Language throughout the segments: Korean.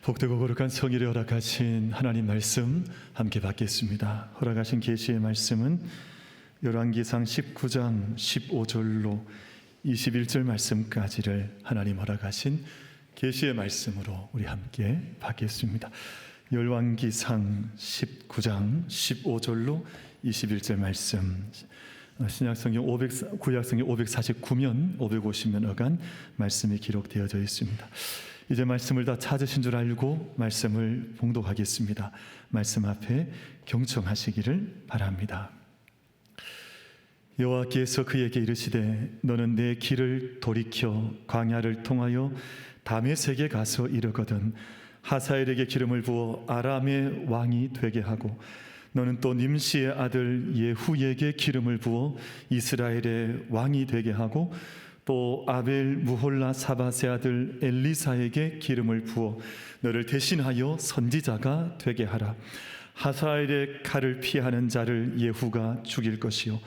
복되고 거룩한 성의를 허락하신 하나님 말씀 함께 받겠습니다. 허락하신 계시의 말씀은 열왕기상 19장 15절로 21절 말씀까지를 하나님 허락하신 계시의 말씀으로 우리 함께 받겠습니다. 열왕기상 19장 15절로 21절 말씀, 신약성경 구약성경 549면 550면 어간 말씀이 기록되어져 있습니다. 이제 말씀을 다 찾으신 줄 알고 말씀을 봉독하겠습니다. 말씀 앞에 경청하시기를 바랍니다. 여호와께서 그에게 이르시되 너는 내 길을 돌이켜 광야를 통하여 다메섹에 가서 이르거든 하사엘에게 기름을 부어 아람의 왕이 되게 하고 너는 또 님시의 아들 예후에게 기름을 부어 이스라엘의 왕이 되게 하고 또 아벨 무홀라 사밧의 아들 엘리사에게 기름을 부어 너를 대신하여 선지자가 되게 하라. 하사엘의 칼을 피하는 자를 예후가 죽일 것이요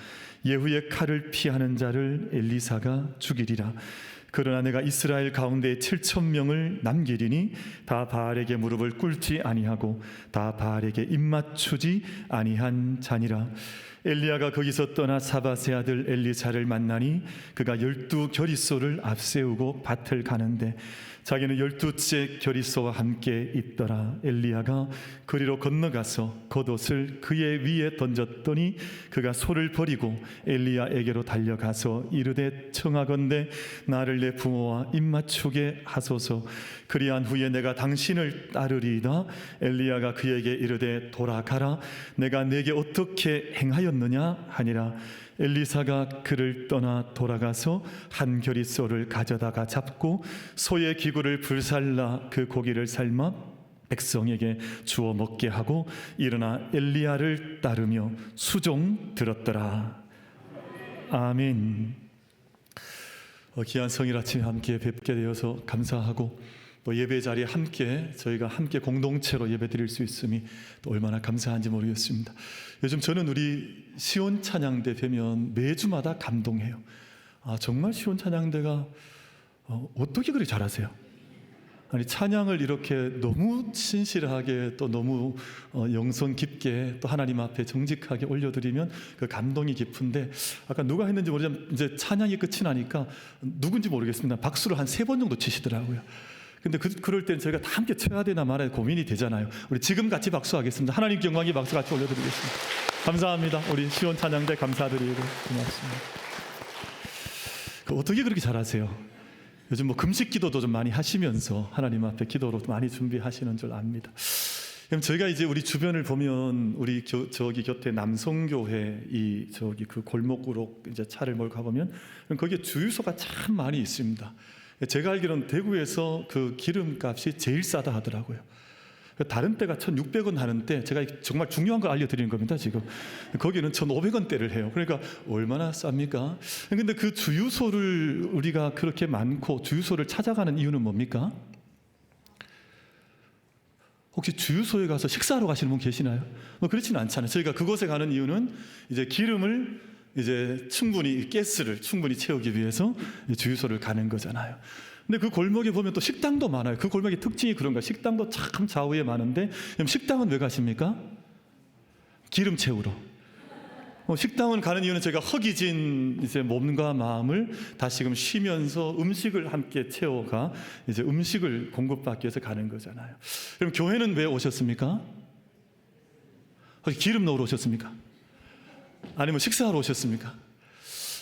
예후의 칼을 피하는 자를 엘리사가 죽이리라. 그러나 내가 이스라엘 가운데 7,000명을 남기리니 다 바알에게 무릎을 꿇지 아니하고 다 바알에게 입맞추지 아니한 자니라. 엘리야가 거기서 떠나 사밧의 아들 엘리사를 만나니 그가 12 겨리소를 앞세우고 밭을 가는데 자기는 12째 겨리소와 함께 있더라. 엘리야가 그리로 건너가서 겉옷을 그의 위에 던졌더니 그가 소를 버리고 엘리야에게로 달려가서 이르되 청하건대 나를 내 부모와 입맞추게 하소서. 그리한 후에 내가 당신을 따르리이다. 엘리야가 그에게 이르되 돌아가라. 내가 내게 어떻게 행하였느냐 하니라. 엘리사가 그를 떠나 돌아가서 한 겨리소를 가져다가 잡고 소의 기구를 불살라 그 고기를 삶아 백성에게 주어 먹게 하고 일어나 엘리야를 따르며 수종 들었더라. 아멘. 귀한 성일 아침에 함께 뵙게 되어서 감사하고 또 예배 자리에 저희가 함께 공동체로 예배 드릴 수 있음이 또 얼마나 감사한지 모르겠습니다. 요즘 저는 우리 시온 찬양대 뵈면 매주마다 감동해요. 정말 시온 찬양대가 어떻게 그렇게 잘하세요? 아니 찬양을 이렇게 너무 신실하게 또 너무 영성 깊게 또 하나님 앞에 정직하게 올려드리면 그 감동이 깊은데 아까 누가 했는지 모르지만 이제 찬양이 끝이 나니까 누군지 모르겠습니다. 박수를 한 3번 정도 치시더라고요. 근데 그럴 땐 저희가 다 함께 쳐야 되나 말아야 고민이 되잖아요. 우리 지금 같이 박수하겠습니다. 하나님께 영광의 박수 같이 올려드리겠습니다. 감사합니다. 우리 시온 찬양대 감사드리고 고맙습니다. 어떻게 그렇게 잘하세요? 요즘 금식 기도도 좀 많이 하시면서 하나님 앞에 기도로 많이 준비하시는 줄 압니다. 그럼 저희가 이제 우리 주변을 보면 우리 저기 곁에 남성교회 그 골목으로 이제 차를 몰고 가보면 거기에 주유소가 참 많이 있습니다. 제가 알기로는 대구에서 그 기름값이 제일 싸다 하더라고요. 다른 때가 1,600원 하는데 제가 정말 중요한 걸 알려드리는 겁니다. 지금 거기는 1,500원대를 해요. 그러니까 얼마나 쌉니까? 근데 그 주유소를 우리가 그렇게 많고 주유소를 찾아가는 이유는 뭡니까? 혹시 주유소에 가서 식사하러 가시는 분 계시나요? 그렇지는 않잖아요. 저희가 그곳에 가는 이유는 이제 기름을 충분히 가스를 충분히 채우기 위해서 주유소를 가는 거잖아요. 근데 그 골목에 보면 또 식당도 많아요. 그 골목의 특징이 그런가? 식당도 참 좌우에 많은데 그럼 식당은 왜 가십니까? 기름 채우러. 식당은 가는 이유는 제가 허기진 몸과 마음을 다시금 쉬면서 음식을 함께 채워가 음식을 공급받기 위해서 가는 거잖아요. 그럼 교회는 왜 오셨습니까? 기름 넣으러 오셨습니까? 아니면 식사하러 오셨습니까?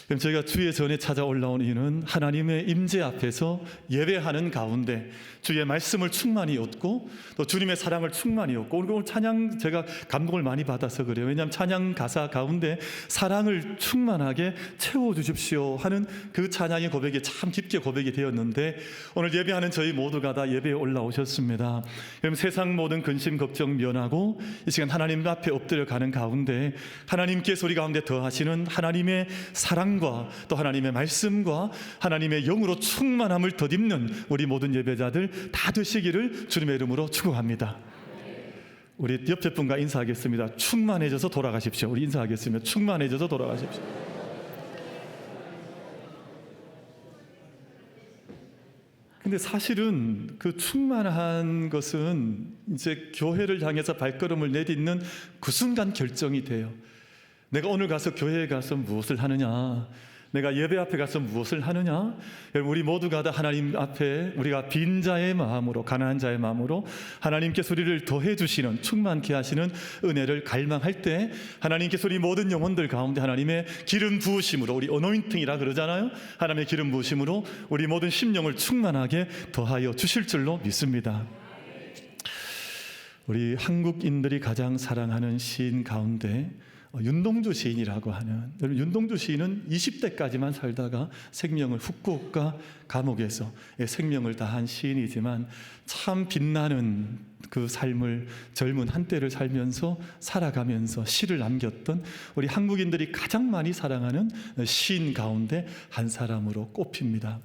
그럼 저희가 주의 전에 찾아 올라온 이유는 하나님의 임재 앞에서 예배하는 가운데 주의 말씀을 충만히 얻고 또 주님의 사랑을 충만히 얻고 오늘 찬양 제가 감동을 많이 받아서 그래요. 왜냐하면 찬양 가사 가운데 사랑을 충만하게 채워주십시오 하는 그 찬양의 고백이 참 깊게 고백이 되었는데 오늘 예배하는 저희 모두가 다 예배에 올라오셨습니다. 그럼 세상 모든 근심 걱정 면하고 이 시간 하나님 앞에 엎드려 가는 가운데 하나님께서 우리 가운데 더하시는 하나님의 사랑 또 하나님의 말씀과 하나님의 영으로 충만함을 덧입는 우리 모든 예배자들 다 되시기를 주님의 이름으로 축복합니다. 우리 옆에 분과 인사하겠습니다. 충만해져서 돌아가십시오. 우리 인사하겠습니다. 충만해져서 돌아가십시오. 근데 사실은 그 충만한 것은 이제 교회를 향해서 발걸음을 내딛는 그 순간 결정이 돼요. 내가 오늘 가서 교회에 가서 무엇을 하느냐, 내가 예배 앞에 가서 무엇을 하느냐. 여러분, 우리 모두가 다 하나님 앞에 우리가 빈자의 마음으로, 가난한 자의 마음으로 하나님께서 우리를 더해 주시는, 충만케 하시는 은혜를 갈망할 때 하나님께서 우리 모든 영혼들 가운데 하나님의 기름 부으심으로, 우리 어노인팅이라 그러잖아요. 하나님의 기름 부으심으로 우리 모든 심령을 충만하게 더하여 주실 줄로 믿습니다. 우리 한국인들이 가장 사랑하는 시인 가운데 윤동주 시인이라고 하는, 윤동주 시인은 20대까지만 살다가 생명을 후쿠오카 감옥에서 생명을 다한 시인이지만 참 빛나는 그 삶을, 젊은 한때를 살면서 살아가면서 시를 남겼던 우리 한국인들이 가장 많이 사랑하는 시인 가운데 한 사람으로 꼽힙니다.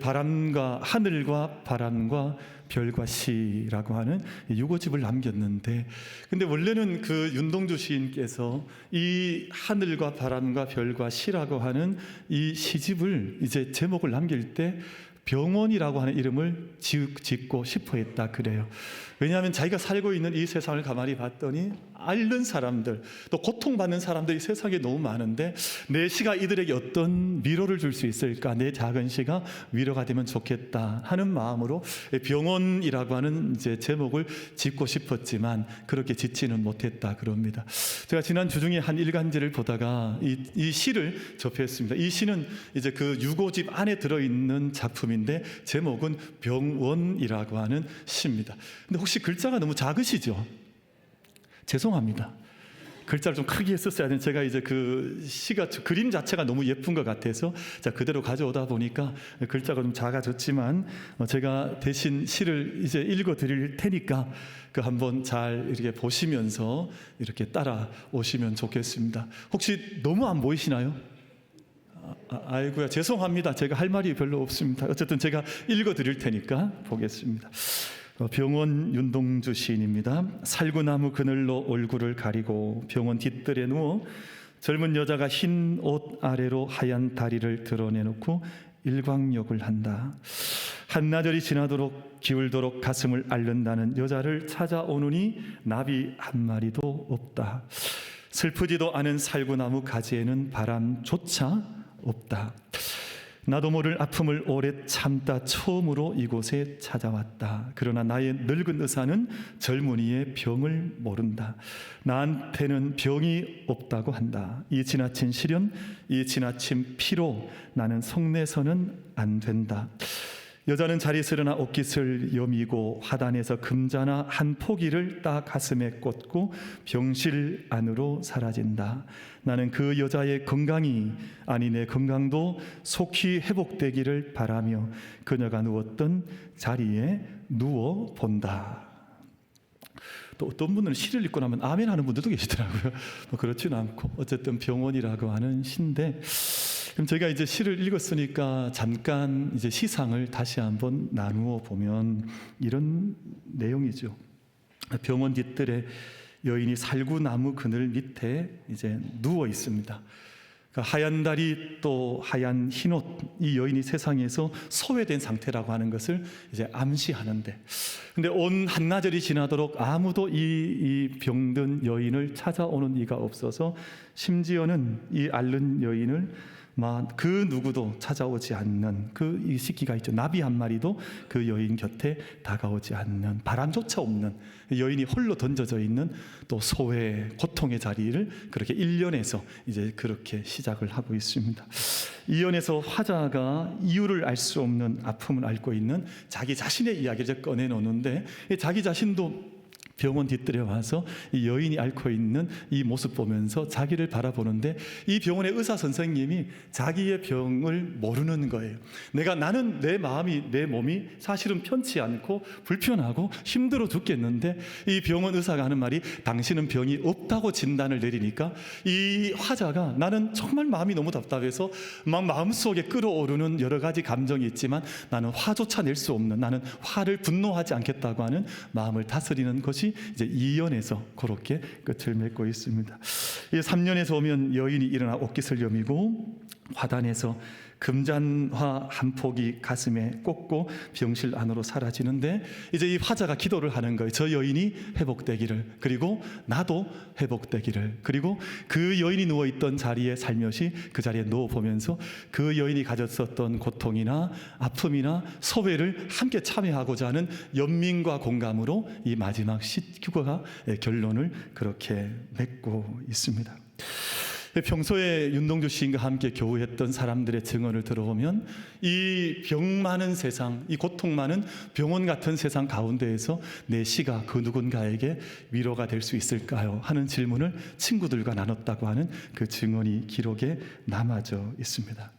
바람과 하늘과 바람과 별과 시라고 하는 유고집을 남겼는데, 근데 원래는 그 윤동주 시인께서 이 하늘과 바람과 별과 시라고 하는 이 시집을 이제 제목을 남길 때 병원이라고 하는 이름을 짓고 싶어 했다 그래요. 왜냐하면 자기가 살고 있는 이 세상을 가만히 봤더니 앓는 사람들, 또 고통받는 사람들이 세상에 너무 많은데 내 시가 이들에게 어떤 위로를 줄 수 있을까, 내 작은 시가 위로가 되면 좋겠다 하는 마음으로 병원이라고 하는 이제 제목을 짓고 싶었지만 그렇게 짓지는 못했다 그럽니다. 제가 지난 주중에 한 일간지를 보다가 이 시를 접했습니다. 이 시는 이제 그 유고집 안에 들어있는 작품인데 제목은 병원이라고 하는 시입니다. 근데 혹시 글자가 너무 작으시죠? 죄송합니다. 글자를 좀 크게 했었어야 되는데 제가 이제 그 시가, 그림 자체가 너무 예쁜 것 같아서 자 그대로 가져오다 보니까 글자가 좀 작아졌지만 제가 대신 시를 이제 읽어 드릴 테니까 그 한번 잘 이렇게 보시면서 이렇게 따라 오시면 좋겠습니다. 혹시 너무 안 보이시나요? 아이고야, 죄송합니다. 제가 할 말이 별로 없습니다. 어쨌든 제가 읽어 드릴 테니까 보겠습니다. 병원, 윤동주 시인입니다. 살구나무 그늘로 얼굴을 가리고 병원 뒷뜰에 누워 젊은 여자가 흰 옷 아래로 하얀 다리를 드러내놓고 일광욕을 한다. 한나절이 지나도록 기울도록 가슴을 앓는다는 여자를 찾아오느니 나비 한 마리도 없다. 슬프지도 않은 살구나무 가지에는 바람조차 없다. 나도 모를 아픔을 오래 참다 처음으로 이곳에 찾아왔다. 그러나 나의 늙은 의사는 젊은이의 병을 모른다. 나한테는 병이 없다고 한다. 이 지나친 시련, 이 지나친 피로 나는 속내서는 안 된다. 여자는 자리에서 일어나 옷깃을 여미고 화단에서 금자나 한 포기를 따 가슴에 꽂고 병실 안으로 사라진다. 나는 그 여자의 건강이, 아니 내 건강도 속히 회복되기를 바라며 그녀가 누웠던 자리에 누워 본다. 또 어떤 분들은 시를 읽고 나면 아멘 하는 분들도 계시더라고요. 그렇지는 않고 어쨌든 병원이라고 하는 시인데, 그럼 제가 이제 시를 읽었으니까 잠깐 이제 시상을 다시 한번 나누어 보면 이런 내용이죠. 병원 뒷뜰에 여인이 살구나무 그늘 밑에 이제 누워 있습니다. 하얀 다리 또 하얀 흰옷, 이 여인이 세상에서 소외된 상태라고 하는 것을 이제 암시하는데, 근데 온 한나절이 지나도록 아무도 이 병든 여인을 찾아오는 이가 없어서 심지어는 이 앓는 여인을 그 누구도 찾아오지 않는 이 시기가 있죠. 나비 한 마리도 그 여인 곁에 다가오지 않는, 바람조차 없는 여인이 홀로 던져져 있는 또 소외, 고통의 자리를 그렇게 1년에서 이제 그렇게 시작을 하고 있습니다. 이 연에서 화자가 이유를 알 수 없는 아픔을 앓고 있는 자기 자신의 이야기를 꺼내놓는데, 자기 자신도 병원 뒷뜰에 와서 이 여인이 앓고 있는 이 모습 보면서 자기를 바라보는데, 이 병원의 의사 선생님이 자기의 병을 모르는 거예요. 나는 내 마음이, 내 몸이 사실은 편치 않고 불편하고 힘들어 죽겠는데 이 병원 의사가 하는 말이 당신은 병이 없다고 진단을 내리니까 이 화자가 나는 정말 마음이 너무 답답해서 막 마음속에 끌어오르는 여러 가지 감정이 있지만 나는 화조차 낼 수 없는, 나는 화를 분노하지 않겠다고 하는 마음을 다스리는 것이 이제 2연에서 그렇게 끝을 맺고 있습니다. 이 3년에서 오면 여인이 일어나 옷깃을 여미고 화단에서 금잔화 한 폭이 가슴에 꽂고 병실 안으로 사라지는데 이제 이 화자가 기도를 하는 거예요. 저 여인이 회복되기를, 그리고 나도 회복되기를. 그리고 그 여인이 누워있던 자리에 살며시 그 자리에 누워보면서 그 여인이 가졌었던 고통이나 아픔이나 소외를 함께 참여하고자 하는 연민과 공감으로 이 마지막 시규가 결론을 그렇게 맺고 있습니다. 평소에 윤동주 시인과 함께 교우했던 사람들의 증언을 들어보면 이 병 많은 세상, 이 고통 많은 병원 같은 세상 가운데에서 내 시가 그 누군가에게 위로가 될 수 있을까요? 하는 질문을 친구들과 나눴다고 하는 그 증언이 기록에 남아져 있습니다.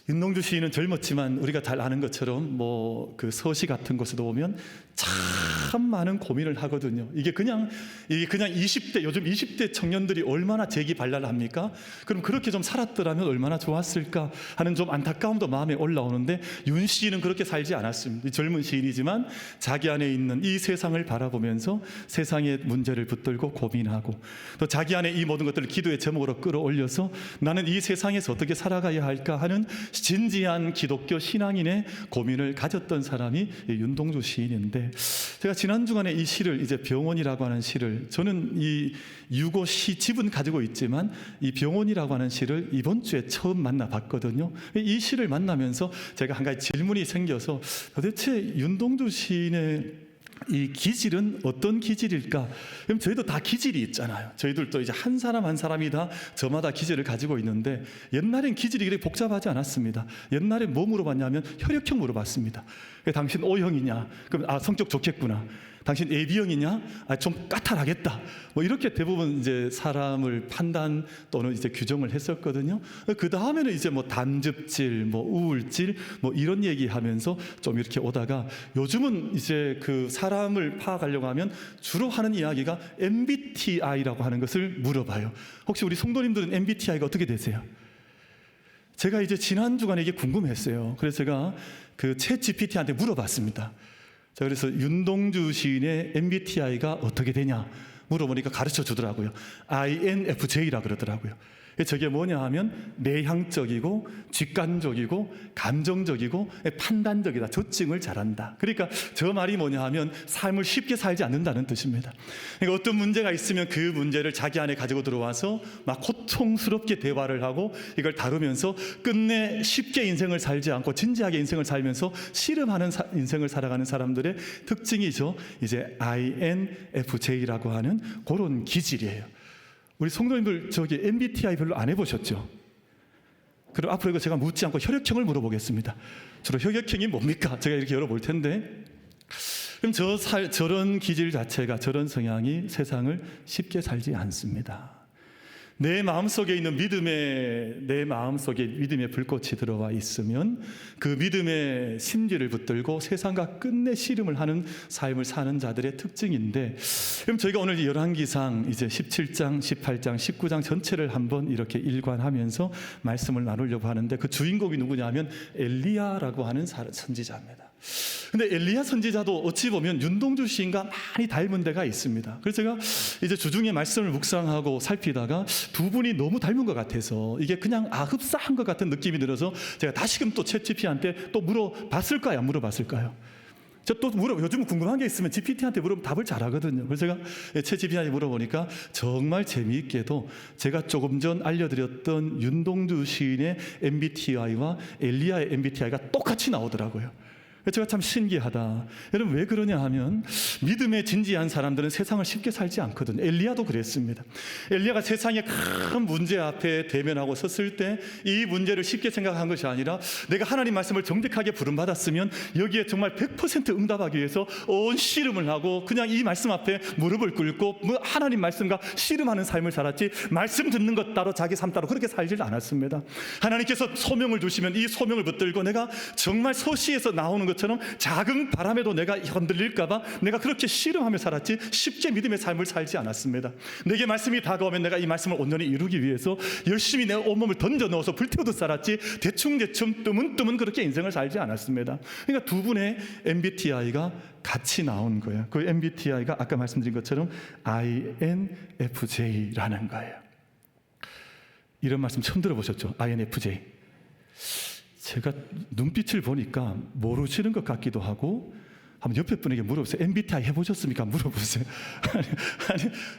윤동주 시인은 젊었지만 우리가 잘 아는 것처럼 그 서시 같은 곳에도 보면 참 많은 고민을 하거든요. 이게 그냥 20대, 요즘 20대 청년들이 얼마나 재기발랄합니까? 그럼 그렇게 좀 살았더라면 얼마나 좋았을까 하는 좀 안타까움도 마음에 올라오는데 윤 시인은 그렇게 살지 않았습니다. 젊은 시인이지만 자기 안에 있는 이 세상을 바라보면서 세상의 문제를 붙들고 고민하고 또 자기 안에 이 모든 것들을 기도의 제목으로 끌어올려서 나는 이 세상에서 어떻게 살아가야 할까 하는 진지한 기독교 신앙인의 고민을 가졌던 사람이 윤동주 시인인데, 제가 지난 주간에 이 시를, 이제 병원이라고 하는 시를, 저는 이 유고 시집은 가지고 있지만 이 병원이라고 하는 시를 이번 주에 처음 만나봤거든요. 이 시를 만나면서 제가 한 가지 질문이 생겨서 도대체 윤동주 시인의 이 기질은 어떤 기질일까? 그럼 저희도 다 기질이 있잖아요. 저희들도 이제 한 사람 한 사람이 다 저마다 기질을 가지고 있는데, 옛날엔 기질이 그렇게 복잡하지 않았습니다. 옛날에 뭐 물어봤냐면 혈액형 물어봤습니다. 당신 O형이냐? 그럼 성격 좋겠구나. 당신 AB형이냐? 좀 까탈하겠다. 이렇게 대부분 이제 사람을 판단 또는 이제 규정을 했었거든요. 그 다음에는 이제 담즙질, 우울질, 이런 얘기하면서 좀 이렇게 오다가 요즘은 이제 그 사람을 파악하려고 하면 주로 하는 이야기가 MBTI라고 하는 것을 물어봐요. 혹시 우리 성도님들은 MBTI가 어떻게 되세요? 제가 이제 지난 주간에 이게 궁금했어요. 그래서 제가 그 챗 GPT한테 물어봤습니다. 자, 그래서 윤동주 시인의 MBTI가 어떻게 되냐 물어보니까 가르쳐 주더라고요. INFJ라 그러더라고요. 저게 뭐냐 하면 내향적이고 직관적이고 감정적이고 판단적이다, 조증을 잘한다. 그러니까 저 말이 뭐냐 하면 삶을 쉽게 살지 않는다는 뜻입니다. 그러니까 어떤 문제가 있으면 그 문제를 자기 안에 가지고 들어와서 막 고통스럽게 대화를 하고 이걸 다루면서 끝내 쉽게 인생을 살지 않고 진지하게 인생을 살면서 씨름하는 인생을 살아가는 사람들의 특징이죠. 이제 INFJ라고 하는 그런 기질이에요. 우리 성도님들 저기 MBTI 별로 안 해보셨죠? 그럼 앞으로 이거 제가 묻지 않고 혈액형을 물어보겠습니다. 주로 혈액형이 뭡니까? 제가 이렇게 열어볼 텐데, 그럼 저런 기질 자체가, 저런 성향이 세상을 쉽게 살지 않습니다. 내 마음속에 있는 내 마음속에 믿음의 불꽃이 들어와 있으면 그 믿음의 심지를 붙들고 세상과 끝내 씨름을 하는 삶을 사는 자들의 특징인데, 그럼 저희가 오늘 열왕기상 이제 17장, 18장, 19장 전체를 한번 이렇게 일관하면서 말씀을 나누려고 하는데, 그 주인공이 누구냐 면 엘리야라고 하는 선지자입니다. 근데 엘리야 선지자도 어찌 보면 윤동주 시인과 많이 닮은 데가 있습니다. 그래서 제가 이제 주중에 말씀을 묵상하고 살피다가 두 분이 너무 닮은 것 같아서 이게 그냥 흡사한 것 같은 느낌이 들어서 제가 다시금 또 챗GPT한테 또 물어봤을까요? 안 물어봤을까요? 요즘 궁금한 게 있으면 GPT한테 물어보면 답을 잘하거든요. 그래서 제가 챗GPT한테 물어보니까 정말 재미있게도 제가 조금 전 알려드렸던 윤동주 시인의 MBTI와 엘리야의 MBTI가 똑같이 나오더라고요. 제가 참 신기하다. 여러분 왜 그러냐 하면 믿음에 진지한 사람들은 세상을 쉽게 살지 않거든요. 엘리야도 그랬습니다. 엘리야가 세상의 큰 문제 앞에 대면하고 섰을 때 이 문제를 쉽게 생각한 것이 아니라 내가 하나님 말씀을 정직하게 부름받았으면 여기에 정말 100% 응답하기 위해서 온 씨름을 하고 그냥 이 말씀 앞에 무릎을 꿇고 하나님 말씀과 씨름하는 삶을 살았지, 말씀 듣는 것 따로 자기 삶 따로 그렇게 살질 않았습니다. 하나님께서 소명을 주시면 이 소명을 붙들고 내가 정말 서시에서 나오는 것처럼 작은 바람에도 내가 흔들릴까봐 내가 그렇게 씨름하며 살았지, 쉽게 믿음의 삶을 살지 않았습니다. 내게 말씀이 다가오면 내가 이 말씀을 온전히 이루기 위해서 열심히 내 온몸을 던져 넣어서 불태우듯 살았지, 대충 뜨문뜨문 그렇게 인생을 살지 않았습니다. 그러니까 두 분의 MBTI가 같이 나온 거예요. 그 MBTI가 아까 말씀드린 것처럼 INFJ라는 거예요. 이런 말씀 처음 들어보셨죠? INFJ. 제가 눈빛을 보니까 모르시는 것 같기도 하고, 한번 옆에 분에게 물어보세요. MBTI 해보셨습니까? 물어보세요.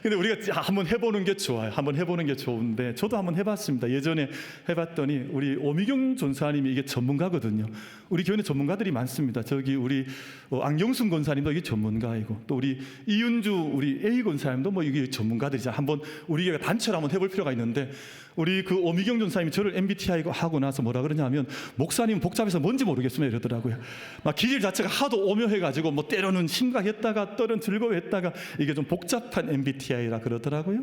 근데 우리가 한번 해보는 게 좋아요. 한번 해보는 게 좋은데, 저도 한번 해봤습니다. 예전에 해봤더니 우리 오미경 전사님이 이게 전문가거든요. 우리 교회는 전문가들이 많습니다. 저기 우리 안경순 권사님도 이게 전문가이고, 또 우리 이윤주 우리 A 권사님도 뭐 이게 전문가들이잖아요. 한번 우리 교회가 단체로 한번 해볼 필요가 있는데, 우리 그 오미경 전사님이 저를 MBTI 하고 나서 뭐라 그러냐면, 목사님 복잡해서 뭔지 모르겠으면 이러더라고요. 막 기질 자체가 하도 오묘해가지고 뭐 때로는 심각했다가 때로는 즐거워했다가 이게 좀 복잡한 MBTI라 그러더라고요.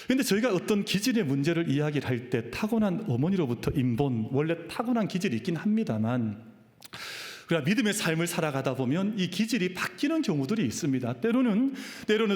근데 저희가 어떤 기질의 문제를 이야기를 할 때 타고난 어머니로부터 인본, 원래 타고난 기질이 있긴 합니다만, 그러나 믿음의 삶을 살아가다 보면 이 기질이 바뀌는 경우들이 있습니다. 때로는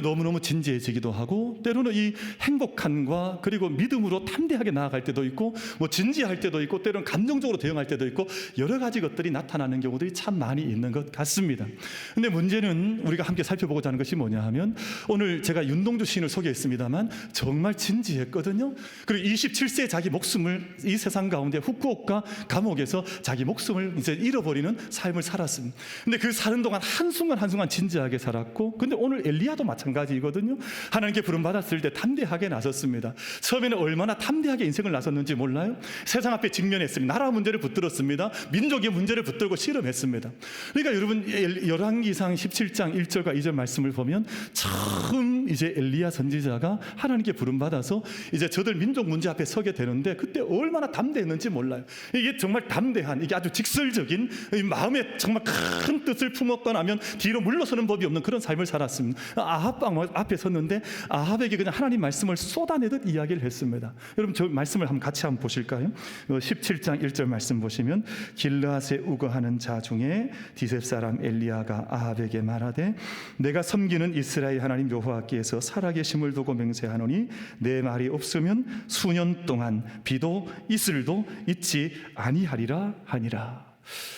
너무너무 진지해지기도 하고, 때로는 이 행복함과 그리고 믿음으로 담대하게 나아갈 때도 있고, 뭐 진지할 때도 있고, 때로는 감정적으로 대응할 때도 있고, 여러 가지 것들이 나타나는 경우들이 참 많이 있는 것 같습니다. 근데 문제는 우리가 함께 살펴보고자 하는 것이 뭐냐 하면, 오늘 제가 윤동주 시인을 소개했습니다만 정말 진지했거든요. 그리고 27세에 자기 목숨을 이 세상 가운데 후쿠오카 감옥에서 자기 목숨을 이제 잃어버리는 삶을 살았습니다. 근데 그 사는 동안 한순간 진지하게 살았고, 근데 오늘 엘리야도 마찬가지거든요. 하나님께 부름받았을 때 담대하게 나섰습니다. 처음에는 얼마나 담대하게 인생을 나섰는지 몰라요? 세상 앞에 직면했습니다. 나라 문제를 붙들었습니다. 민족의 문제를 붙들고 실험했습니다. 그러니까 여러분, 열왕기상 17장 1절과 2절 말씀을 보면 처음 이제 엘리야 선지자가 하나님께 부름받아서 이제 저들 민족 문제 앞에 서게 되는데, 그때 얼마나 담대했는지 몰라요. 이게 정말 담대한, 이게 아주 직설적인 마음에 정말 큰 뜻을 품었고 나면 뒤로 물러서는 법이 없는 그런 삶을 살았습니다. 아합 앞에 섰는데 아합에게 그냥 하나님 말씀을 쏟아내듯 이야기를 했습니다. 여러분, 저 말씀을 같이 한번 보실까요? 17장 1절 말씀 보시면, 길르앗에 우거하는 자 중에 디셉 사람 엘리야가 아합에게 말하되, 내가 섬기는 이스라엘 하나님 여호와께서 살아계심을 두고 맹세하노니 내 말이 없으면 수년 동안 비도 이슬도 있지 아니하리라 하니라.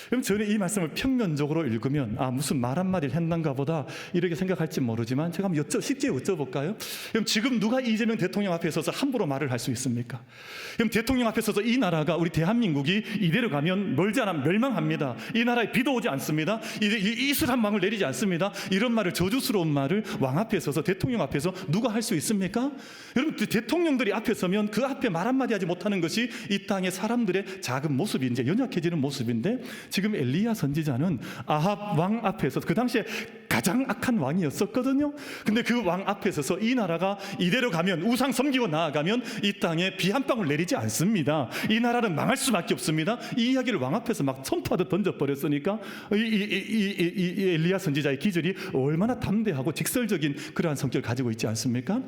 그럼 저는 이 말씀을 평면적으로 읽으면 무슨 말 한마디를 했는가 보다 이렇게 생각할지 모르지만, 제가 한번 쉽게 여쭤볼까요? 그럼 지금 누가 이재명 대통령 앞에 서서 함부로 말을 할 수 있습니까? 그럼 대통령 앞에 서서 이 나라가, 우리 대한민국이 이대로 가면 멀지 않아 멸망합니다, 이 나라에 비도 오지 않습니다, 이슬한 망을 내리지 않습니다, 이런 말을, 저주스러운 말을 왕 앞에 서서, 대통령 앞에서 누가 할 수 있습니까? 여러분, 대통령들이 앞에 서면 그 앞에 말 한마디 하지 못하는 것이 이 땅의 사람들의 작은 모습이 이제 연약해지는 모습인데, 지금 엘리야 선지자는 아합 왕 앞에서, 그 당시에 가장 악한 왕이었었거든요. 근데 그 왕 앞에 서서 이 나라가 이대로 가면, 우상 섬기고 나아가면 이 땅에 비 한 방울 내리지 않습니다, 이 나라는 망할 수밖에 없습니다, 이 이야기를 왕 앞에서 막 선포하듯 던져버렸으니까 이 엘리야 선지자의 기질이 얼마나 담대하고 직설적인 그러한 성격을 가지고 있지 않습니까?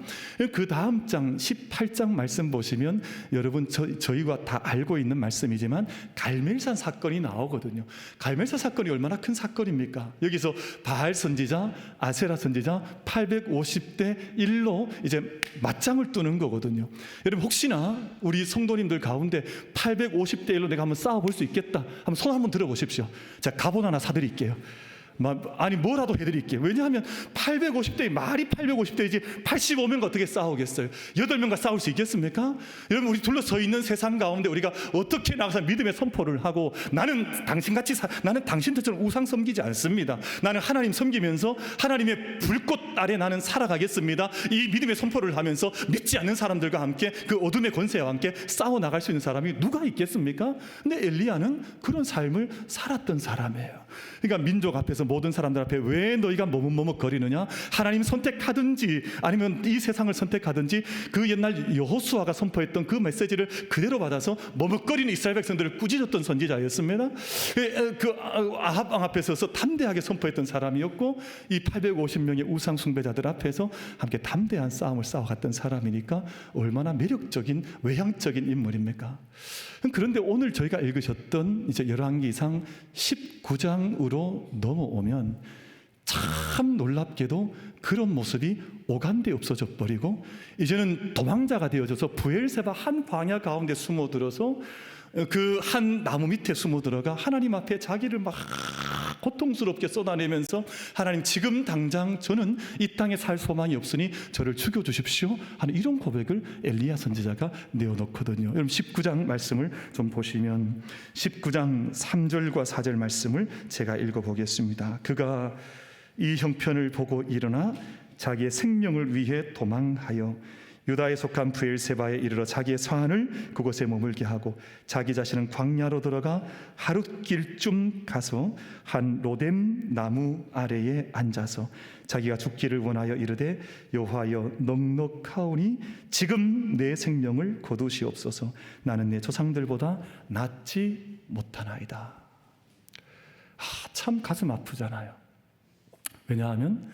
그 다음 장 18장 말씀 보시면, 여러분 저희가 다 알고 있는 말씀이지만 갈멜산 사건이 나오거든요. 갈멜산 사건이 얼마나 큰 사건입니까? 여기서 바알 선지자, 아세라 선지자 850대 1로 이제 맞짱을 뜨는 거거든요. 여러분, 혹시나 우리 성도님들 가운데 850대 1로 내가 한번 싸워볼 수 있겠다, 한번 손 한번 들어보십시오. 제가 갑옷 하나 사드릴게요. 아니 뭐라도 해드릴게요. 왜냐하면 850대, 말이 850대이지 85명과 어떻게 싸우겠어요? 8명과 싸울 수 있겠습니까? 여러분, 우리 둘러서 있는 세상 가운데 우리가 어떻게 나가서 믿음의 선포를 하고, 나는 당신같이 나는 당신들처럼 우상 섬기지 않습니다, 나는 하나님 섬기면서 하나님의 불꽃 아래 나는 살아가겠습니다, 이 믿음의 선포를 하면서 믿지 않는 사람들과 함께, 그 어둠의 권세와 함께 싸워 나갈 수 있는 사람이 누가 있겠습니까? 근데 엘리야는 그런 삶을 살았던 사람이에요. 그러니까 민족 앞에서, 모든 사람들 앞에 왜 너희가 머뭇머뭇거리느냐, 하나님 선택하든지 아니면 이 세상을 선택하든지, 그 옛날 여호수아가 선포했던 그 메시지를 그대로 받아서 머뭇거리는 이스라엘 백성들을 꾸짖었던 선지자였습니다. 그 아합 왕 앞에 서서 담대하게 선포했던 사람이었고, 이 850명의 우상 숭배자들 앞에서 함께 담대한 싸움을 싸워갔던 사람이니까 얼마나 매력적인 외향적인 인물입니까? 그런데 오늘 저희가 읽으셨던 이제 열왕기상 19장으로 넘어오면 참 놀랍게도 그런 모습이 오간데 없어져 버리고, 이제는 도망자가 되어져서 브엘세바 한 광야 가운데 숨어들어서 그 한 나무 밑에 숨어들어가 하나님 앞에 자기를 막 고통스럽게 쏟아내면서 하나님 지금 당장 저는 이 땅에 살 소망이 없으니 저를 죽여주십시오 하는 이런 고백을 엘리야 선지자가 내어놓거든요. 여러분 19장 말씀을 좀 보시면 19장 3절과 4절 말씀을 제가 읽어보겠습니다. 그가 이 형편을 보고 일어나 자기의 생명을 위해 도망하여 유다에 속한 브엘세바에 이르러 자기의 상한을 그곳에 머물게 하고 자기 자신은 광야로 들어가 하룻길쯤 가서 한 로뎀 나무 아래에 앉아서 자기가 죽기를 원하여 이르되 여호와여 넉넉하오니 지금 내 생명을 거두시옵소서. 나는 내 조상들보다 낫지 못하나이다. 참 가슴 아프잖아요. 왜냐하면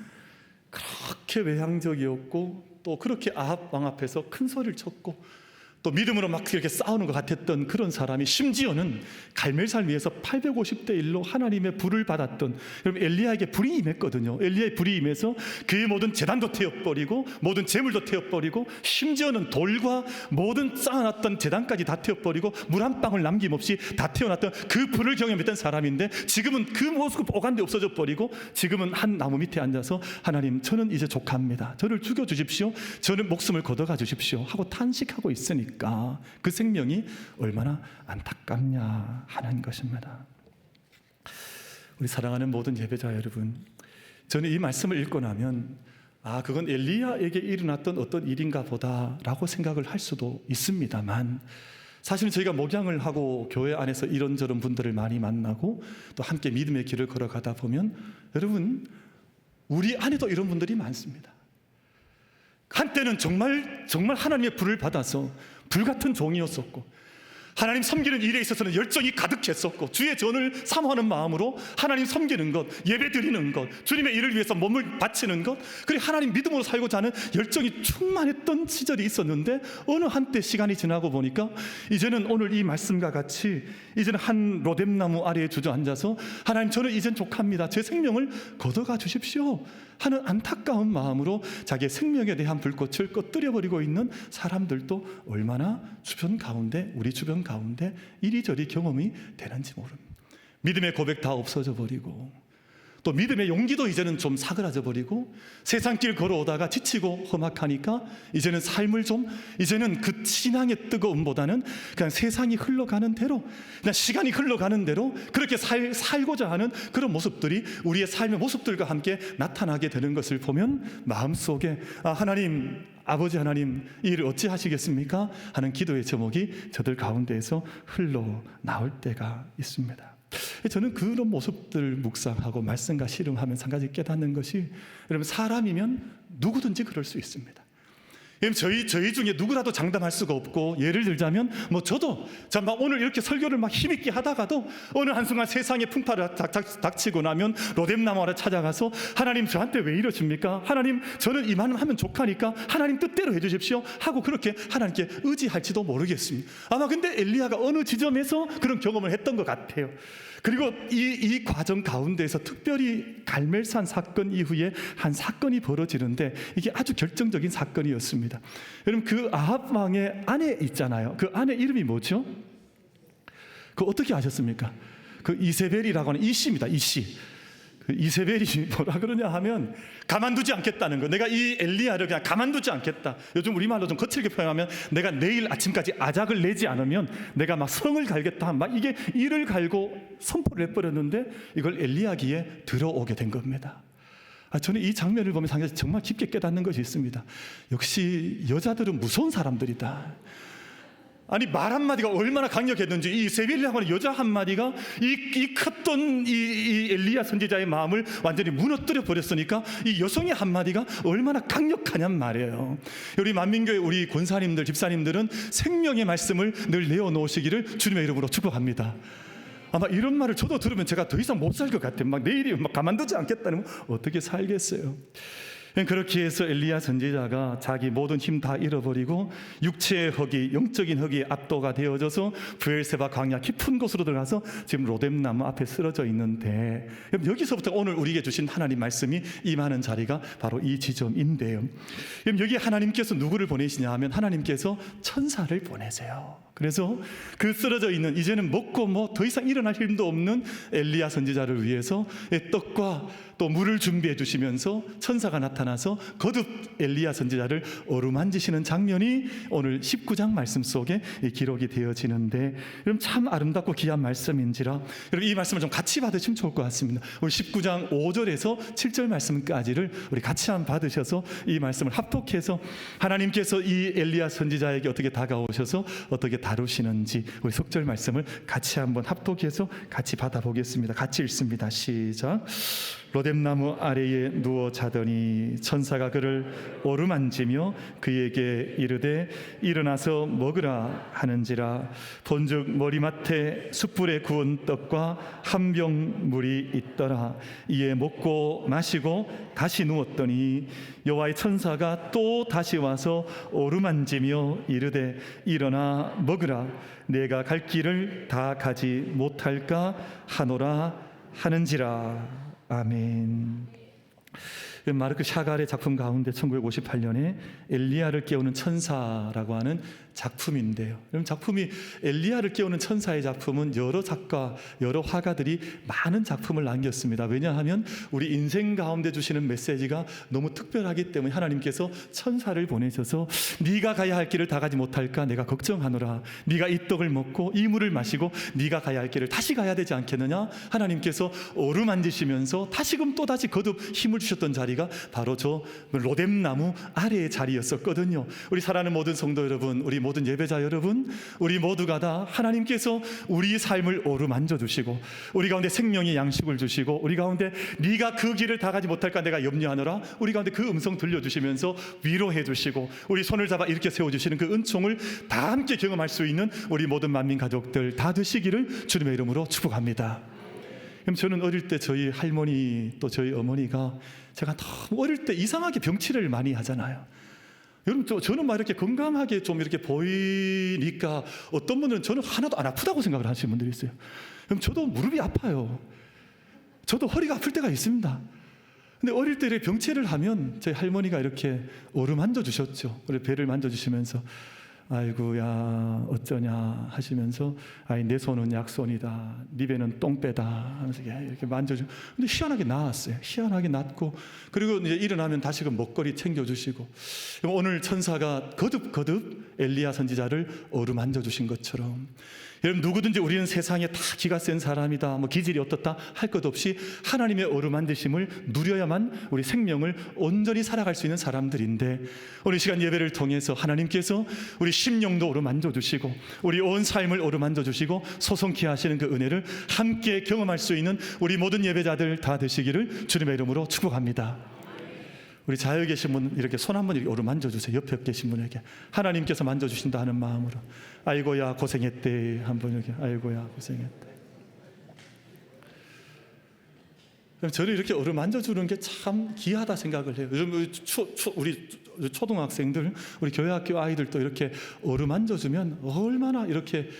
그렇게 외향적이었고 또 그렇게 아합 왕 앞에서 큰 소리를 쳤고 또 믿음으로 막 이렇게 싸우는 것 같았던 그런 사람이 심지어는 갈멜산 위에서 850대 1로 하나님의 불을 받았던, 여러분 엘리야에게 불이 임했거든요. 엘리야의 불이 임해서 그의 모든 제단도 태워버리고 모든 재물도 태워버리고 심지어는 돌과 모든 쌓아놨던 제단까지 다 태워버리고 물 한 방울 남김없이 다 태워놨던 그 불을 경험했던 사람인데 지금은 그 모습 오간데 없어져 버리고 지금은 한 나무 밑에 앉아서 하나님 저는 이제 족합니다. 저를 죽여주십시오. 저는 목숨을 걷어가 주십시오 하고 탄식하고 있으니까 그 생명이 얼마나 안타깝냐 하는 것입니다. 우리 사랑하는 모든 예배자 여러분, 저는 이 말씀을 읽고 나면 그건 엘리야에게 일어났던 어떤 일인가 보다라고 생각을 할 수도 있습니다만, 사실은 저희가 목양을 하고 교회 안에서 이런저런 분들을 많이 만나고 또 함께 믿음의 길을 걸어가다 보면 여러분 우리 안에도 이런 분들이 많습니다. 한때는 정말 하나님의 불을 받아서 불같은 종이었었고 하나님 섬기는 일에 있어서는 열정이 가득했었고 주의 전을 사모하는 마음으로 하나님 섬기는 것, 예배 드리는 것, 주님의 일을 위해서 몸을 바치는 것, 그리고 하나님 믿음으로 살고자 하는 열정이 충만했던 시절이 있었는데 어느 한때 시간이 지나고 보니까 이제는 오늘 이 말씀과 같이 이제는 한 로뎀나무 아래에 주저앉아서 하나님 저는 이젠 족합니다. 제 생명을 걷어가 주십시오 하는 안타까운 마음으로 자기의 생명에 대한 불꽃을 꺼뜨려버리고 있는 사람들도 얼마나 주변 가운데, 우리 주변 가운데 이리저리 경험이 되는지 모릅니다. 믿음의 고백 다 없어져 버리고 또 믿음의 용기도 이제는 좀 사그라져 버리고 세상길 걸어오다가 지치고 험악하니까 이제는 삶을 이제는 그 신앙의 뜨거움보다는 그냥 세상이 흘러가는 대로, 그냥 시간이 흘러가는 대로 그렇게 살고자 하는 그런 모습들이 우리의 삶의 모습들과 함께 나타나게 되는 것을 보면 마음속에 하나님, 아버지 하나님 이 일을 어찌 하시겠습니까? 하는 기도의 제목이 저들 가운데에서 흘러나올 때가 있습니다. 저는 그런 모습들 묵상하고 말씀과 씨름하면서 한 가지 깨닫는 것이, 여러분 사람이면 누구든지 그럴 수 있습니다. 저희 중에 누구라도 장담할 수가 없고, 예를 들자면 저도 오늘 이렇게 설교를 막 힘있게 하다가도 어느 한순간 세상에 풍파를 닥치고 나면 로뎀나무 아래 찾아가서 하나님 저한테 왜 이러십니까? 하나님 저는 이만큼 하면 족하니까 하나님 뜻대로 해주십시오 하고 그렇게 하나님께 의지할지도 모르겠습니다. 아마 근데 엘리야가 어느 지점에서 그런 경험을 했던 것 같아요. 그리고 이 과정 가운데에서 특별히 갈멜산 사건 이후에 한 사건이 벌어지는데 이게 아주 결정적인 사건이었습니다. 여러분 그 아합 왕의 아내 있잖아요. 그 아내 이름이 뭐죠? 그 어떻게 아셨습니까? 그 이세벨이라고 하는 이씨입니다. 이씨. 그 이세벨이 뭐라 그러냐 하면 가만두지 않겠다는 거. 내가 이 엘리야를 그냥 가만두지 않겠다. 요즘 우리말로 좀 거칠게 표현하면 내가 내일 아침까지 아작을 내지 않으면 내가 막 성을 갈겠다. 막 이게 이를 갈고 선포를 해버렸는데 이걸 엘리야 귀에 들어오게 된 겁니다. 저는 이 장면을 보면서 정말 깊게 깨닫는 것이 있습니다. 역시 여자들은 무서운 사람들이다. 아니 말 한마디가 얼마나 강력했는지 이 세빌이라고 하는 여자 한마디가 이 컸던 이 엘리야 선지자의 마음을 완전히 무너뜨려 버렸으니까 이 여성의 한마디가 얼마나 강력하냔 말이에요. 우리 만민교회 우리 권사님들 집사님들은 생명의 말씀을 늘 내어놓으시기를 주님의 이름으로 축복합니다. 아마 이런 말을 저도 들으면 제가 더 이상 못 살 것 같아요. 막 내일이 막 가만두지 않겠다는 어떻게 살겠어요. 그렇게 해서 엘리야 선지자가 자기 모든 힘 다 잃어버리고 육체의 허기, 영적인 허기에 압도가 되어져서 브엘세바 광야 깊은 곳으로 들어가서 지금 로뎀나무 앞에 쓰러져 있는데, 여기서부터 오늘 우리에게 주신 하나님 말씀이 임하는 자리가 바로 이 지점인데요. 여기 하나님께서 누구를 보내시냐 하면 하나님께서 천사를 보내세요. 그래서 그 쓰러져 있는, 이제는 먹고 뭐 더 이상 일어날 힘도 없는 엘리야 선지자를 위해서 떡과 또 물을 준비해 주시면서 천사가 나타나서 거듭 엘리야 선지자를 어루만지시는 장면이 오늘 19장 말씀 속에 기록이 되어지는데, 여러분 참 아름답고 귀한 말씀인지라 여러분 이 말씀을 좀 같이 받으시면 좋을 것 같습니다. 우리 19장 5절에서 7절 말씀까지를 우리 같이 한번 받으셔서 이 말씀을 합독해서 하나님께서 이 엘리야 선지자에게 어떻게 다가오셔서 어떻게 다루시는지 우리 속절 말씀을 같이 한번 합독해서 같이 받아보겠습니다. 같이 읽습니다. 시작. 로뎀나무 아래에 누워 자더니 천사가 그를 어루만지며 그에게 이르되 일어나서 먹으라 하는지라. 본즉 머리맡에 숯불에 구운 떡과 한 병 물이 있더라. 이에 먹고 마시고 다시 누웠더니 여호와의 천사가 또 다시 와서 어루만지며 이르되 일어나 먹으라. 내가 갈 길을 다 가지 못할까 하노라 하는지라. 아멘. 마르크 샤갈의 작품 가운데 1958년에 엘리야를 깨우는 천사라고 하는 작품인데요. 여러분 작품이 엘리야를 깨우는 천사의 작품은 여러 작가, 여러 화가들이 많은 작품을 남겼습니다. 왜냐하면 우리 인생 가운데 주시는 메시지가 너무 특별하기 때문에 하나님께서 천사를 보내셔서 네가 가야 할 길을 다 가지 못할까 내가 걱정하노라. 네가 이 떡을 먹고 이 물을 마시고 네가 가야 할 길을 다시 가야 되지 않겠느냐. 하나님께서 어루만지시면서 다시금 또다시 거듭 힘을 주셨던 자리가 바로 저 로뎀나무 아래의 자리였었거든요. 우리 사랑하는 모든 성도 여러분, 우리 모든 예배자 여러분, 우리 모두가 다 하나님께서 우리 삶을 어루만져 주시고 우리 가운데 생명의 양식을 주시고 우리 가운데 네가 그 길을 다 가지 못할까 내가 염려하노라. 우리 가운데 그 음성 들려주시면서 위로해 주시고 우리 손을 잡아 이렇게 세워주시는 그 은총을 다 함께 경험할 수 있는 우리 모든 만민 가족들 다 되시기를 주님의 이름으로 축복합니다. 그럼 저는 어릴 때 저희 할머니 또 저희 어머니가 제가 너무 어릴 때 이상하게 병치레를 많이 하잖아요. 여러분 저는 막 이렇게 건강하게 좀 이렇게 보이니까 어떤 분들은 저는 하나도 안 아프다고 생각을 하시는 분들이 있어요. 그럼 저도 무릎이 아파요. 저도 허리가 아플 때가 있습니다. 근데 어릴 때 이렇게 병치레를 하면 저희 할머니가 이렇게 어루만져 주셨죠. 우리 배를 만져 주시면서 아이고야 어쩌냐 하시면서 아이 내 손은 약손이다 네 배는 똥배다 하면서 이렇게 만져주고 근데 희한하게 나았어요. 희한하게 낫고 그리고 이제 일어나면 다시금 먹거리 챙겨주시고 오늘 천사가 거듭 엘리야 선지자를 어루만져 주신 것처럼 여러분 누구든지 우리는 세상에 다 기가 센 사람이다 뭐 기질이 어떻다 할 것 없이 하나님의 어루만지심을 누려야만 우리 생명을 온전히 살아갈 수 있는 사람들인데 오늘 이 시간 예배를 통해서 하나님께서 우리 심령도 어루만져 주시고 우리 온 삶을 어루만져 주시고 소성케 하시는 그 은혜를 함께 경험할 수 있는 우리 모든 예배자들 다 되시기를 주님의 이름으로 축복합니다. 우리 자유에 계신 분 이렇게 손 한번 이렇게 어루만져 주세요. 옆에 계신 분에게 하나님께서 만져주신다 하는 마음으로 아이고야 고생했대 한번 이렇게 아이고야 고생했대. 저는 이렇게 어루만져 주는 게 참 귀하다 생각을 해요. 요즘 우리 초등학생들 우리 교회학교 아이들도 이렇게 어루만져 주면 얼마나 이렇게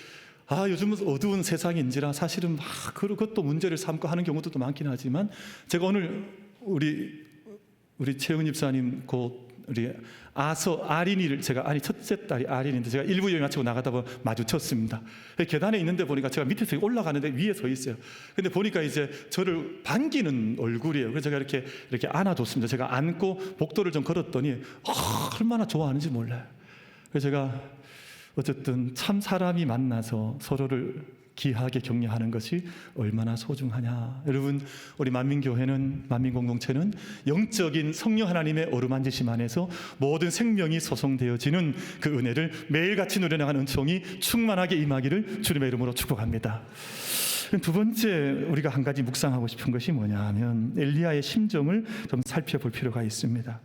요즘은 어두운 세상인지라 사실은 막 그것도 문제를 삼고 하는 경우도 많긴 하지만 제가 오늘 우리 최은 집사님 우리 아린이를 제가 첫째 딸이 아린인데 제가 일부 여행 마치고 나가다 보면 마주쳤습니다. 계단에 있는데 보니까 제가 밑에서 올라가는데 위에 서 있어요. 근데 보니까 이제 저를 반기는 얼굴이에요. 그래서 제가 이렇게 안아줬습니다. 제가 안고 복도를 좀 걸었더니 얼마나 좋아하는지 몰라요. 그래서 제가 어쨌든 참 사람이 만나서 서로를 귀하게 격려하는 것이 얼마나 소중하냐. 여러분 우리 만민교회는 만민공동체는 영적인 성령 하나님의 어루만지심 안에서 모든 생명이 소성되어지는 그 은혜를 매일같이 누려나가는 은총이 충만하게 임하기를 주님의 이름으로 축복합니다. 두 번째 우리가 한 가지 묵상하고 싶은 것이 뭐냐 하면 엘리야의 심정을 좀 살펴볼 필요가 있습니다.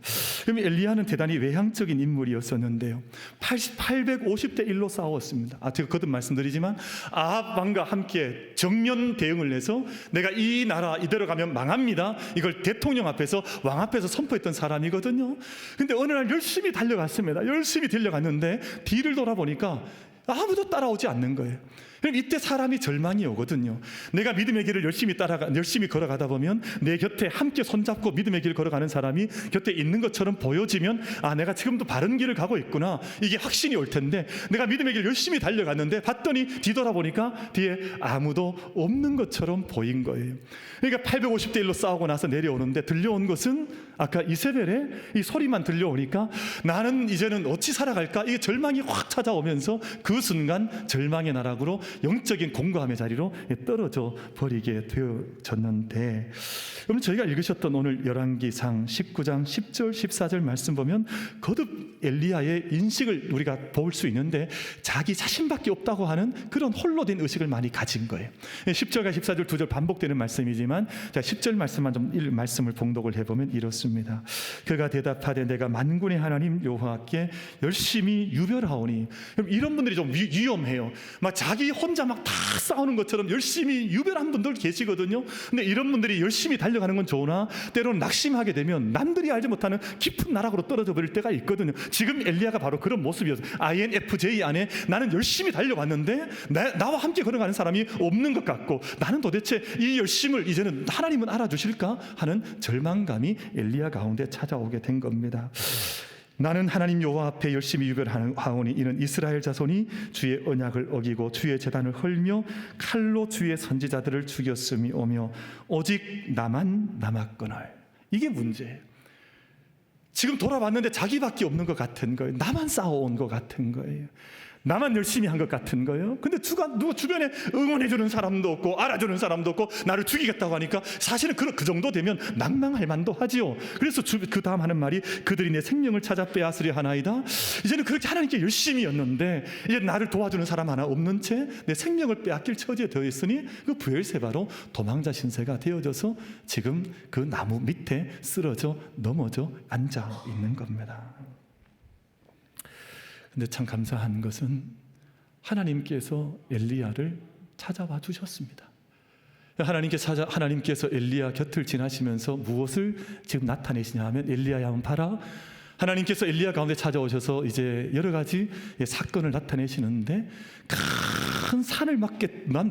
그럼 엘리야는 대단히 외향적인 인물이었었는데요. 850대 1로 싸웠습니다. 제가 거듭 말씀드리지만 아합 왕과 함께 정면 대응을 해서 내가 이 나라 이대로 가면 망합니다. 이걸 대통령 앞에서 왕 앞에서 선포했던 사람이거든요. 근데 어느 날 열심히 달려갔습니다. 열심히 달려갔는데 뒤를 돌아보니까 아무도 따라오지 않는 거예요. 그럼 이때 사람이 절망이 오거든요. 내가 믿음의 길을 열심히 걸어가다 보면 내 곁에 함께 손잡고 믿음의 길을 걸어가는 사람이 곁에 있는 것처럼 보여지면 내가 지금도 바른 길을 가고 있구나, 이게 확신이 올 텐데, 내가 믿음의 길을 열심히 달려갔는데 봤더니 뒤돌아보니까 뒤에 아무도 없는 것처럼 보인 거예요. 그러니까 850대 1로 싸우고 나서 내려오는데 들려온 것은 아까 이세벨의 이 소리만 들려오니까 나는 이제는 어찌 살아갈까, 이게 절망이 확 찾아오면서 그 순간 절망의 나락으로 영적인 공고함의 자리로 떨어져 버리게 되어졌는데, 그럼 저희가 읽으셨던 오늘 열왕기상 19장 10절 14절 말씀 보면 거듭 엘리야의 인식을 우리가 볼 수 있는데, 자기 자신밖에 없다고 하는 그런 홀로 된 의식을 많이 가진 거예요. 10절과 14절 두 절 반복되는 말씀이지만, 자 10절 말씀만 좀 말씀을 봉독을 해보면 이렇습니다. 그가 대답하되 내가 만군의 하나님 여호와께 열심히 유별하오니. 그럼 이런 분들이 좀 위험해요. 막 자기 혼자 막 다 싸우는 것처럼 열심히 유별한 분들 계시거든요. 근데 이런 분들이 열심히 달려가는 건 좋으나 때로는 낙심하게 되면 남들이 알지 못하는 깊은 나락으로 떨어져 버릴 때가 있거든요. 지금 엘리야가 바로 그런 모습이었어요. INFJ 안에 나는 열심히 달려왔는데 나와 함께 걸어가는 사람이 없는 것 같고, 나는 도대체 이 열심을 이제는 하나님은 알아주실까 하는 절망감이 엘리야 가운데 찾아오게 된 겁니다. 나는 하나님 여호와 앞에 열심히 유별하오니 이는 이스라엘 자손이 주의 언약을 어기고 주의 제단을 헐며 칼로 주의 선지자들을 죽였음이 오며 오직 나만 남았거늘. 이게 문제예요. 지금 돌아봤는데 자기밖에 없는 것 같은 거예요. 나만 싸워온 것 같은 거예요. 나만 열심히 한 것 같은 거예요. 근데 누가 주변에 응원해주는 사람도 없고 알아주는 사람도 없고 나를 죽이겠다고 하니까 사실은 그 정도 되면 낭망할 만도 하지요. 그래서 그 다음 하는 말이 그들이 내 생명을 찾아 빼앗으려 하나이다. 이제는 그렇게 하나님께 열심히였는데 이제 나를 도와주는 사람 하나 없는 채 내 생명을 빼앗길 처지에 되어 있으니 그 브엘세바로 도망자 신세가 되어져서 지금 그 나무 밑에 쓰러져 넘어져 앉아 있는 겁니다. 근데 참 감사한 것은 하나님께서 엘리야를 찾아와 주셨습니다. 하나님께서 엘리야 곁을 지나시면서 무엇을 지금 나타내시냐 하면, 엘리야야 한번 봐라. 하나님께서 엘리야 가운데 찾아오셔서 이제 여러 가지 사건을 나타내시는데, 큰 산을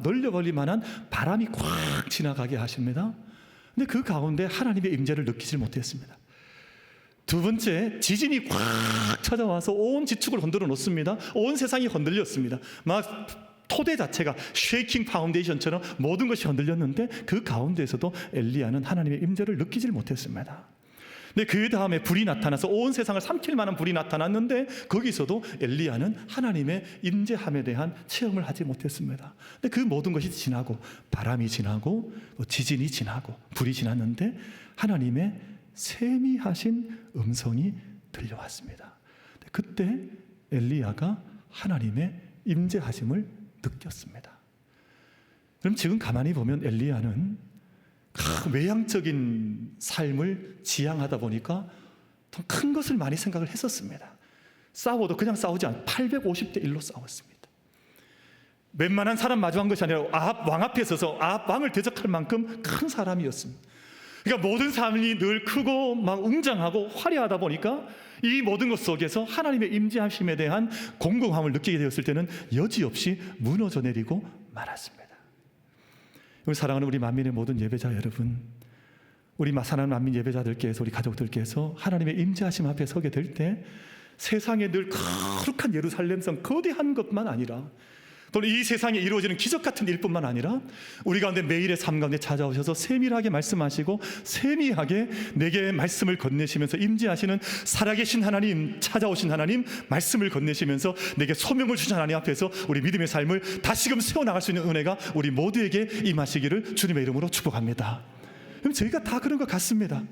널려버릴 만한 바람이 꽉 지나가게 하십니다. 근데 그 가운데 하나님의 임재를 느끼지 못했습니다. 두 번째, 지진이 꽉 찾아와서 온 지축을 흔들어 놓습니다. 온 세상이 흔들렸습니다. 막 토대 자체가 쉐이킹 파운데이션처럼 모든 것이 흔들렸는데 그 가운데에서도 엘리야는 하나님의 임재를 느끼질 못했습니다. 근데 그 다음에 불이 나타나서 온 세상을 삼킬 만한 불이 나타났는데 거기서도 엘리야는 하나님의 임재함에 대한 체험을 하지 못했습니다. 근데 그 모든 것이 지나고 바람이 지나고 지진이 지나고 불이 지났는데 하나님의 세미하신 음성이 들려왔습니다. 그때 엘리야가 하나님의 임재하심을 느꼈습니다. 그럼 지금 가만히 보면 엘리야는 외향적인 삶을 지향하다 보니까 더 큰 것을 많이 생각을 했었습니다. 싸워도 그냥 싸우지 않고 850대 1로 싸웠습니다. 웬만한 사람 마주한 것이 아니라 아합 왕 앞에 서서 아합 왕을 대적할 만큼 큰 사람이었습니다. 그러니까 모든 삶이 늘 크고 막 웅장하고 화려하다 보니까 이 모든 것 속에서 하나님의 임재하심에 대한 공공함을 느끼게 되었을 때는 여지없이 무너져 내리고 말았습니다. 우리 사랑하는 우리 만민의 모든 예배자 여러분, 우리 사랑하는 만민 예배자들께서, 우리 가족들께서 하나님의 임재하심 앞에 서게 될 때 세상에 늘 거룩한 예루살렘성 거대한 것만 아니라, 또는 이 세상에 이루어지는 기적 같은 일뿐만 아니라 우리 가운데 매일의 삶 가운데 찾아오셔서 세밀하게 말씀하시고 세미하게 내게 말씀을 건네시면서 임재하시는 살아계신 하나님, 찾아오신 하나님 말씀을 건네시면서 내게 소명을 주신 하나님 앞에서 우리 믿음의 삶을 다시금 세워나갈 수 있는 은혜가 우리 모두에게 임하시기를 주님의 이름으로 축복합니다. 그럼 저희가 다 그런 것 같습니다.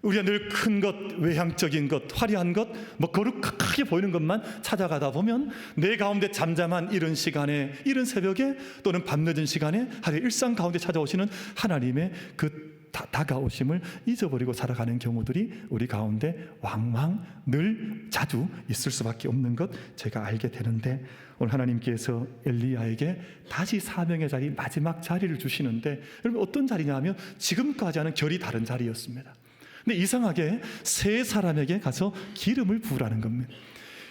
우리가 늘 큰 것, 외향적인 것, 화려한 것, 거룩하게 보이는 것만 찾아가다 보면 내 가운데 잠잠한 이른 시간에, 이른 새벽에 또는 밤늦은 시간에 하루의 일상 가운데 찾아오시는 하나님의 그 다가오심을 잊어버리고 살아가는 경우들이 우리 가운데 왕왕 늘 자주 있을 수밖에 없는 것 제가 알게 되는데, 오늘 하나님께서 엘리야에게 다시 사명의 자리, 마지막 자리를 주시는데, 여러분 어떤 자리냐 하면 지금까지와는 결이 다른 자리였습니다. 근데 이상하게 세 사람에게 가서 기름을 부으라는 겁니다.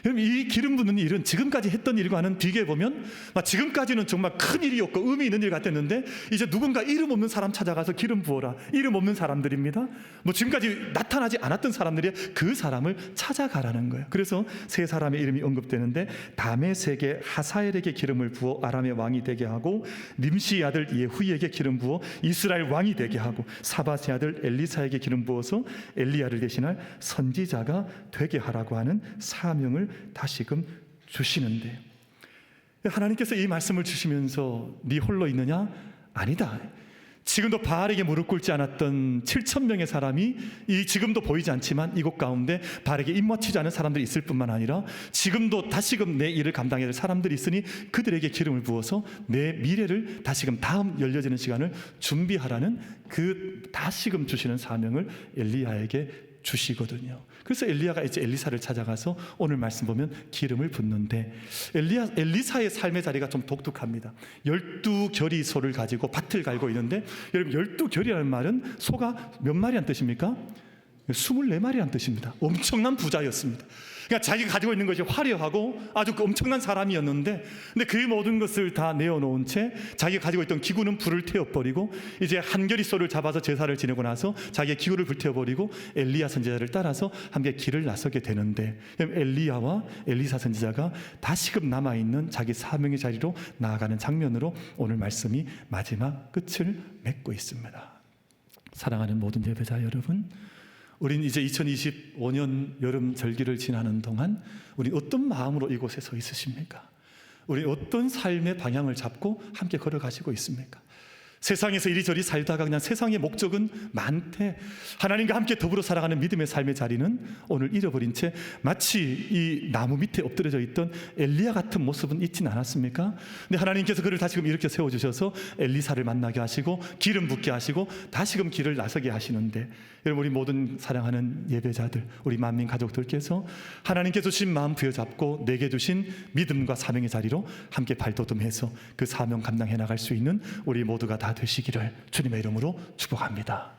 여러분, 이 기름 붓는 일은 지금까지 했던 일과는 비교해 보면 지금까지는 정말 큰 일이었고 의미 있는 일 같았는데, 이제 누군가 이름 없는 사람 찾아가서 기름 부어라. 이름 없는 사람들입니다. 지금까지 나타나지 않았던 사람들이 그 사람을 찾아가라는 거예요. 그래서 세 사람의 이름이 언급되는데, 다메섹의 하사엘에게 기름을 부어 아람의 왕이 되게 하고, 님시의 아들 예후이에게 기름 부어 이스라엘 왕이 되게 하고, 사밧의 아들 엘리사에게 기름 부어서 엘리야를 대신할 선지자가 되게 하라고 하는 사명을 다시금 주시는데, 하나님께서 이 말씀을 주시면서 네 홀로 있느냐? 아니다. 지금도 바알에게 무릎 꿇지 않았던 7,000명의 사람이 지금도 보이지 않지만 이곳 가운데 바알에게 입맞추지 않은 사람들이 있을 뿐만 아니라 지금도 다시금 내 일을 감당해야 될 사람들이 있으니 그들에게 기름을 부어서 내 미래를 다시금 다음 열려지는 시간을 준비하라는 그 다시금 주시는 사명을 엘리야에게 주시거든요. 그래서 엘리야가 이제 엘리사를 찾아가서 오늘 말씀 보면 기름을 붓는데, 엘리사의 삶의 자리가 좀 독특합니다. 12결의 소를 가지고 밭을 갈고 있는데, 여러분 12결이라는 말은 소가 몇 마리란 뜻입니까? 24마리란 뜻입니다. 엄청난 부자였습니다. 그러니까 자기가 가지고 있는 것이 화려하고 아주 엄청난 사람이었는데, 근데 그 모든 것을 다 내어놓은 채 자기가 가지고 있던 기구는 불을 태워버리고, 이제 한 결의 소를 잡아서 제사를 지내고 나서 자기의 기구를 불태워버리고 엘리야 선지자를 따라서 함께 길을 나서게 되는데, 엘리야와 엘리사 선지자가 다시금 남아있는 자기 사명의 자리로 나아가는 장면으로 오늘 말씀이 마지막 끝을 맺고 있습니다. 사랑하는 모든 예배자 여러분, 우린 이제 2025년 여름 절기를 지나는 동안 우리 어떤 마음으로 이곳에 서 있으십니까? 우리 어떤 삶의 방향을 잡고 함께 걸어가시고 있습니까? 세상에서 이리저리 살다가 그냥 세상의 목적은 많대, 하나님과 함께 더불어 살아가는 믿음의 삶의 자리는 오늘 잃어버린 채 마치 이 나무 밑에 엎드려져 있던 엘리야 같은 모습은 있진 않았습니까? 근데 하나님께서 그를 다시금 이렇게 세워주셔서 엘리사를 만나게 하시고 기름 붓게 하시고 다시금 길을 나서게 하시는데, 여러분, 우리 모든 사랑하는 예배자들, 우리 만민 가족들께서 하나님께서 주신 마음 부여잡고 내게 주신 믿음과 사명의 자리로 함께 발돋움해서 그 사명 감당해 나갈 수 있는 우리 모두가 다 되시기를 주님의 이름으로 축복합니다.